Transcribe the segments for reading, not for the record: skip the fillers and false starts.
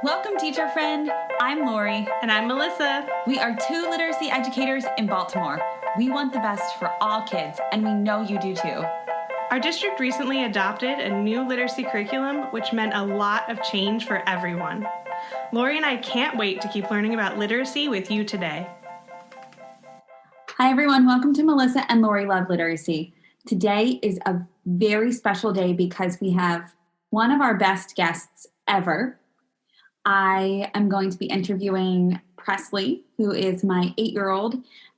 Welcome, teacher friend. I'm Lori. And I'm Melissa. We are two literacy educators in Baltimore. We want the best for all kids, and we know you do too. Our district recently adopted a new literacy curriculum, which meant a lot of change for everyone. Lori and I can't wait to keep learning about literacy with you today. Hi, everyone. Welcome to Melissa and Lori Love Literacy. Today is a very special day because we have one of our best guests ever. I am going to be interviewing Presley, who is my 8-year-old,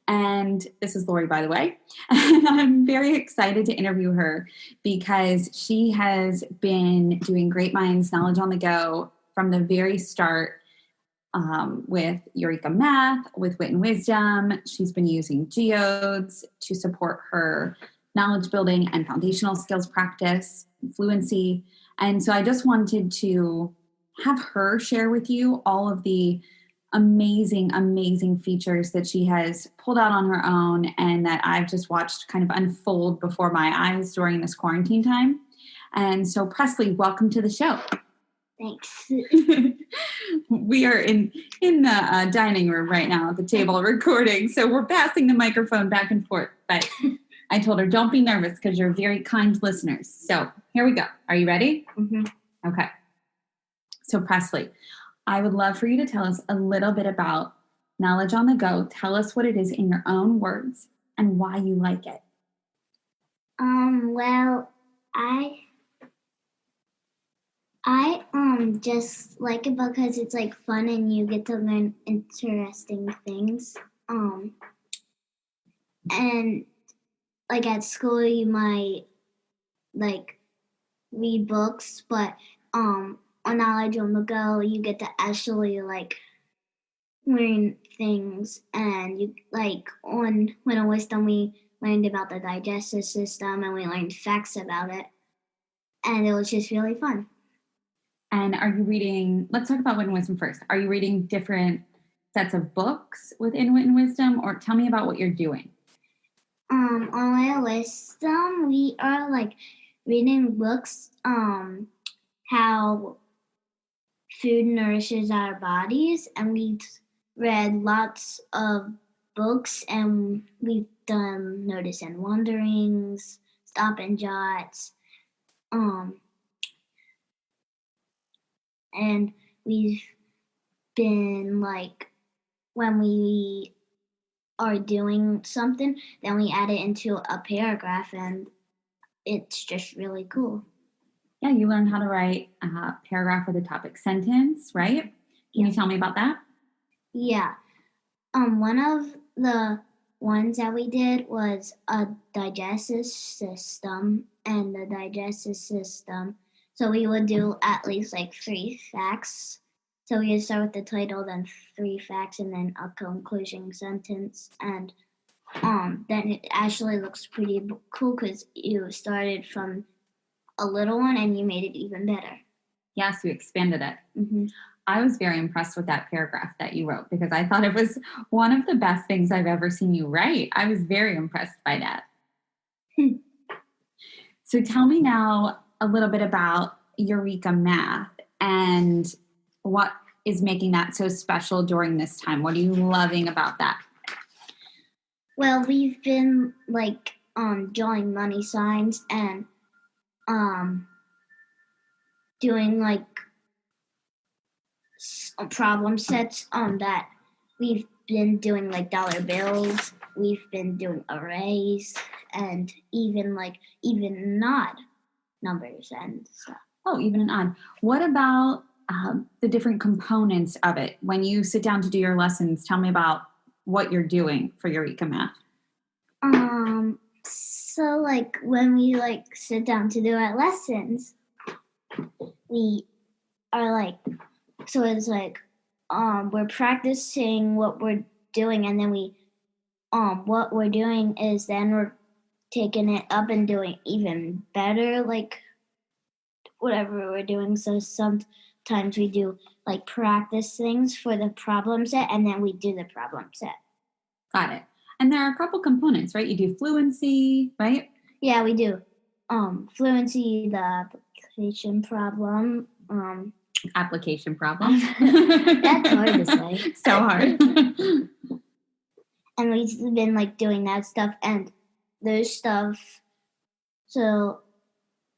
and this is Lori, by the way. And I'm very excited to interview her because she has been doing Great Minds Knowledge on the Go from the very start with Eureka Math, with Wit and Wisdom. She's been using geodes to support her knowledge building and foundational skills practice, fluency. And so I just wanted to have her share with you all of the amazing features that she has pulled out on her own and that I've just watched kind of unfold before my eyes during this quarantine time. And so, Presley, welcome to the show. Thanks. We are in the dining room right now at the table recording, so we're passing the microphone back and forth. But I told her, don't be nervous because you're very kind listeners. So here we go. Are you ready? Mm-hmm. Okay. So Presley, I would love for you to tell us a little bit about Knowledge on the Go. Tell us what it is in your own words and why you like it. Well, I just like it because it's like fun and you get to learn interesting things. And like at school you might like read books, but on Knowledge on the Go you get to actually like learn things. And you like on Wit and Wisdom we learned about the digestive system and we learned facts about it, and it was just really fun. And are you reading, let's talk about Wit and Wisdom first. Are you reading different sets of books within Wit and Wisdom, or tell me about what you're doing? On Wit and Wisdom, we are like reading books, how food nourishes our bodies, and we've read lots of books, and we've done Notice and Wonderings, Stop and Jots, and we've been like, when we are doing something, then we add it into a paragraph, and it's just really cool. Yeah, you learn how to write a paragraph with a topic sentence, right? Can you tell me about that? Yeah. One of the ones that we did was a digestive system, and the digestive system. So we would do at least like 3 facts. So we would start with the title, then 3 facts, and then a conclusion sentence. And then it actually looks pretty cool because you started from a little one and you made it even better. Yes, you expanded it. Mm-hmm. I was very impressed with that paragraph that you wrote because I thought it was one of the best things I've ever seen you write. I was very impressed by that. So tell me now a little bit about Eureka Math and what is making that so special during this time. What are you loving about that? Well, we've been like drawing money signs and doing like problem sets that we've been doing, like dollar bills. We've been doing arrays and even odd numbers and stuff. Oh, even an odd. What about the different components of it? When you sit down to do your lessons, tell me about what you're doing for Eureka Math. So like when we like sit down to do our lessons, we are like, so it's like we're practicing what we're doing, and then we what we're doing is then we're taking it up and doing even better, like whatever we're doing. So sometimes we do like practice things for the problem set, and then we do the problem set. Got it. And there are a couple components, right? You do fluency, right? Yeah, we do. Fluency, the application problem, Application problem. That's hard to say. So hard. And we've been like doing that stuff and those stuff. So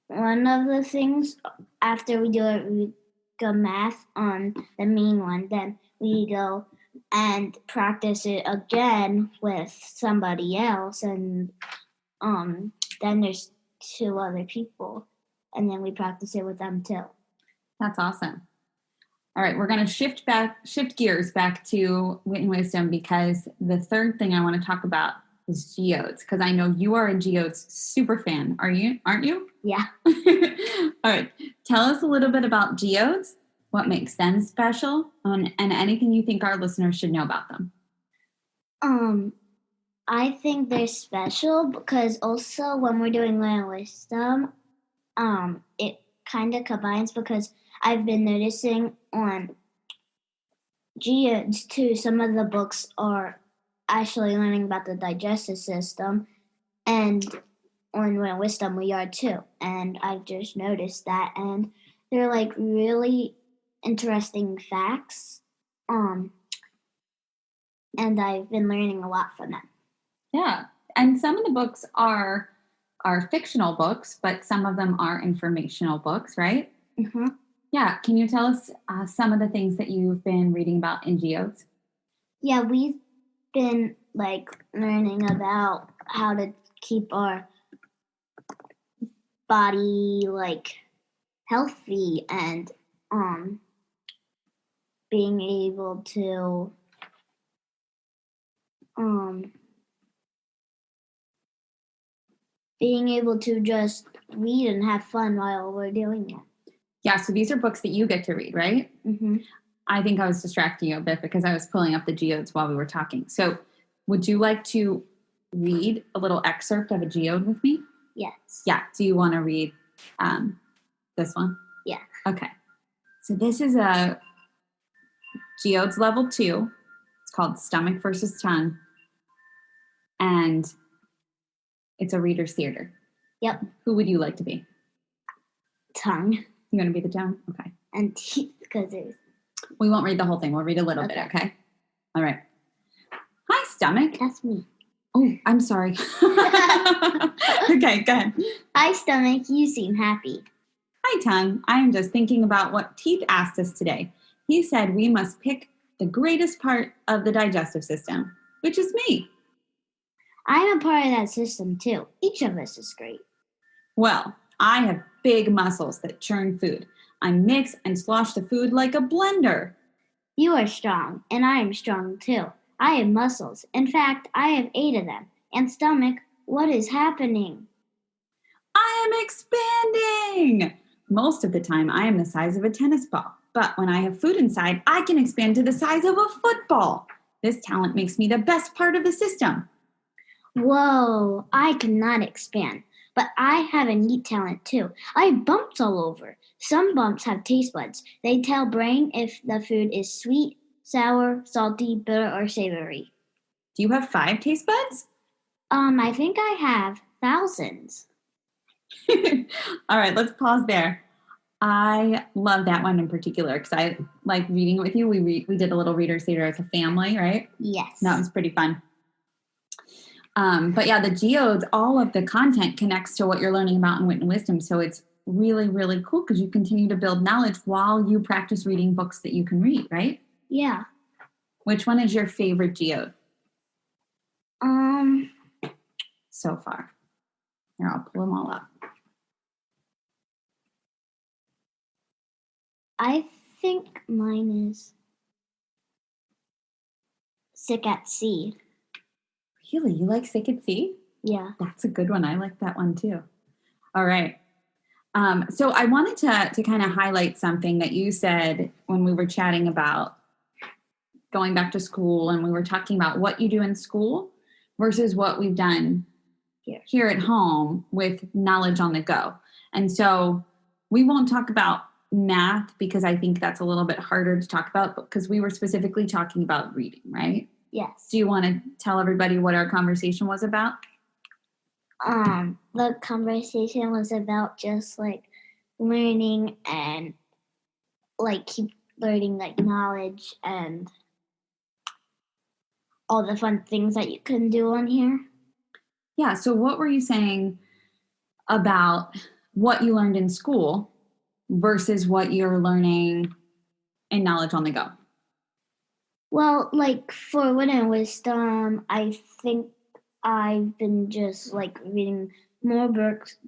one of the things after we do it, we go math on the main one. Then we go and practice it again with somebody else, and then there's 2 other people, and then we practice it with them too. That's awesome. All right, we're going to shift gears back to Wit and Wisdom because the third thing I want to talk about is geodes, because I know you are a geodes super fan. Aren't you? Yeah. All right, tell us a little bit about geodes, what makes them special, and anything you think our listeners should know about them. I think they're special because also when we're doing Wit and Wisdom, it kind of combines because I've been noticing on geodes too, some of the books are actually learning about the digestive system, and on Wit and Wisdom we are too. And I've just noticed that, and they're like really interesting facts. And I've been learning a lot from them. Yeah, and some of the books are fictional books, but some of them are informational books, right? Mm-hmm. Yeah, can you tell us some of the things that you've been reading about in geodes? Yeah, we've been like learning about how to keep our body like healthy and being able to just read and have fun while we're doing it. Yeah, so these are books that you get to read, right? Mm-hmm. I think I was distracting you a bit because I was pulling up the geodes while we were talking. So would you like to read a little excerpt of a geode with me? Yes. Yeah. Do you want to read this one? Yeah. Okay. So this is a geodes level 2. It's called Stomach versus Tongue. And it's a reader's theater. Yep. Who would you like to be? Tongue. You want to be the tongue? Okay. And teeth, because it's... We won't read the whole thing. We'll read a little bit, okay? All right. Hi, Stomach. That's me. Oh, I'm sorry. Okay, go ahead. Hi, Stomach. You seem happy. Hi, Tongue. I am just thinking about what Teeth asked us today. He said we must pick the greatest part of the digestive system, which is me. I'm a part of that system, too. Each of us is great. Well, I have big muscles that churn food. I mix and slosh the food like a blender. You are strong, and I am strong, too. I have muscles. In fact, I have 8 of them. And Stomach, what is happening? I am expanding! Most of the time, I am the size of a tennis ball. But when I have food inside, I can expand to the size of a football. This talent makes me the best part of the system. Whoa, I cannot expand. But I have a neat talent, too. I have bumps all over. Some bumps have taste buds. They tell brain if the food is sweet, sour, salty, bitter, or savory. Do you have 5 taste buds? I think I have thousands. All right, let's pause there. I love that one in particular because I like reading it with you. We did a little reader's theater as a family, right? Yes. That was pretty fun. But yeah, the geodes, all of the content connects to what you're learning about in Wit and Wisdom. So it's really, really cool because you continue to build knowledge while you practice reading books that you can read, right? Yeah. Which one is your favorite geode? So far. Here, I'll pull them all up. I think mine is Sick at Sea. Really? You like Sick at Sea? Yeah. That's a good one. I like that one too. All right. So I wanted to kind of highlight something that you said when we were chatting about going back to school, and we were talking about what you do in school versus what we've done here at home with knowledge on the go. And so we won't talk about math because I think that's a little bit harder to talk about because we were specifically talking about reading, right? Yes. Do you want to tell everybody what our conversation was about? The conversation was about just like learning and like keep learning like knowledge and all the fun things that you can do on here. Yeah, so what were you saying about what you learned in school versus what you're learning in Knowledge on the Go? Well, like for Wit and Wisdom, I think I've been just like reading more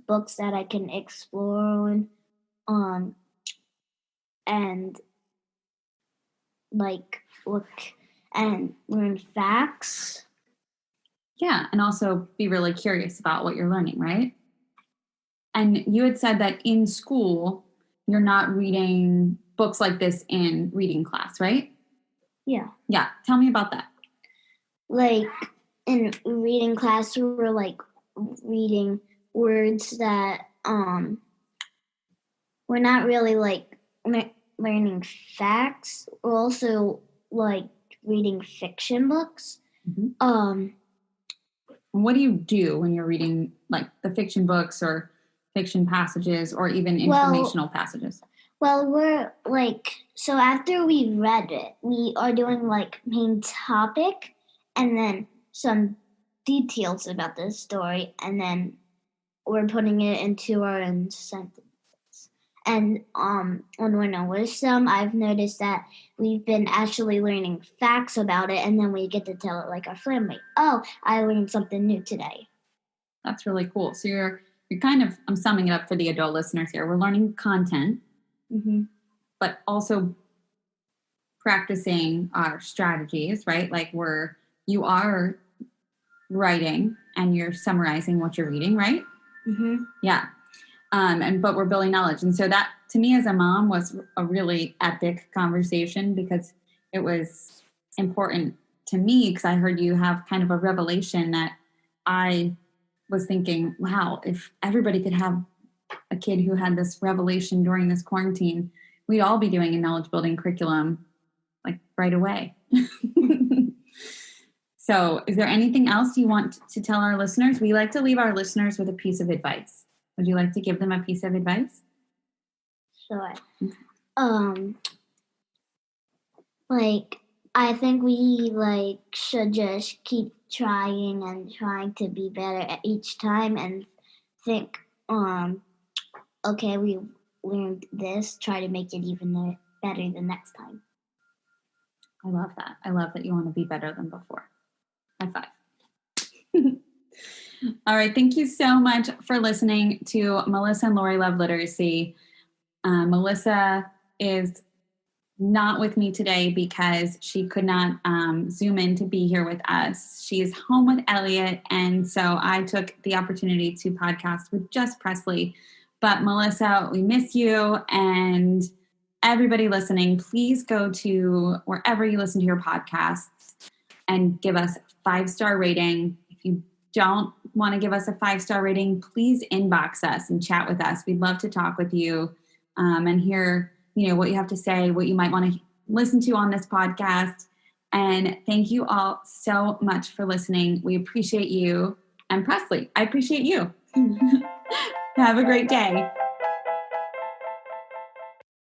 books that I can explore on, and like look and learn facts. Yeah, and also be really curious about what you're learning, right? And you had said that in school, you're not reading books like this in reading class, right? Yeah. Yeah, tell me about that. Like in reading class, we're like reading words that we're not really like learning facts. We're also like reading fiction books. Mm-hmm. What do you do when you're reading like the fiction books or fiction passages or even informational passages? Well, we're like, so after we read it, we are doing like main topic and then some details about the story, and then we're putting it into our own sentences. And on Wit and Wisdom, I've noticed that we've been actually learning facts about it, and then we get to tell it like our family. Oh, I learned something new today. That's really cool. So you're kind of, I'm summing it up for the adult listeners here. We're learning content, but also practicing our strategies, right? Like you are writing and you're summarizing what you're reading, right? Yeah. But we're building knowledge. And so that, to me as a mom, was a really epic conversation because it was important to me because I heard you have kind of a revelation that I was thinking, wow, if everybody could have a kid who had this revelation during this quarantine, we'd all be doing a knowledge building curriculum like right away. So is there anything else you want to tell our listeners? We like to leave our listeners with a piece of advice. Would you like to give them a piece of advice? Sure. Like, I think we like should just keep trying and trying to be better at each time and think, okay, we learned this, try to make it even better the next time. I love that. I love that you want to be better than before. High five. All right. Thank you so much for listening to Melissa and Lori Love Literacy. Melissa is not with me today because she could not Zoom in to be here with us. She is home with Elliot, and so I took the opportunity to podcast with just Presley. But Melissa, we miss you, and everybody listening, please go to wherever you listen to your podcasts and give us a 5-star rating. If you don't want to give us a 5-star rating, please inbox us and chat with us. We'd love to talk with you and hear, what you have to say, what you might want to listen to on this podcast. And thank you all so much for listening. We appreciate you. And Presley, I appreciate you. Have a great day.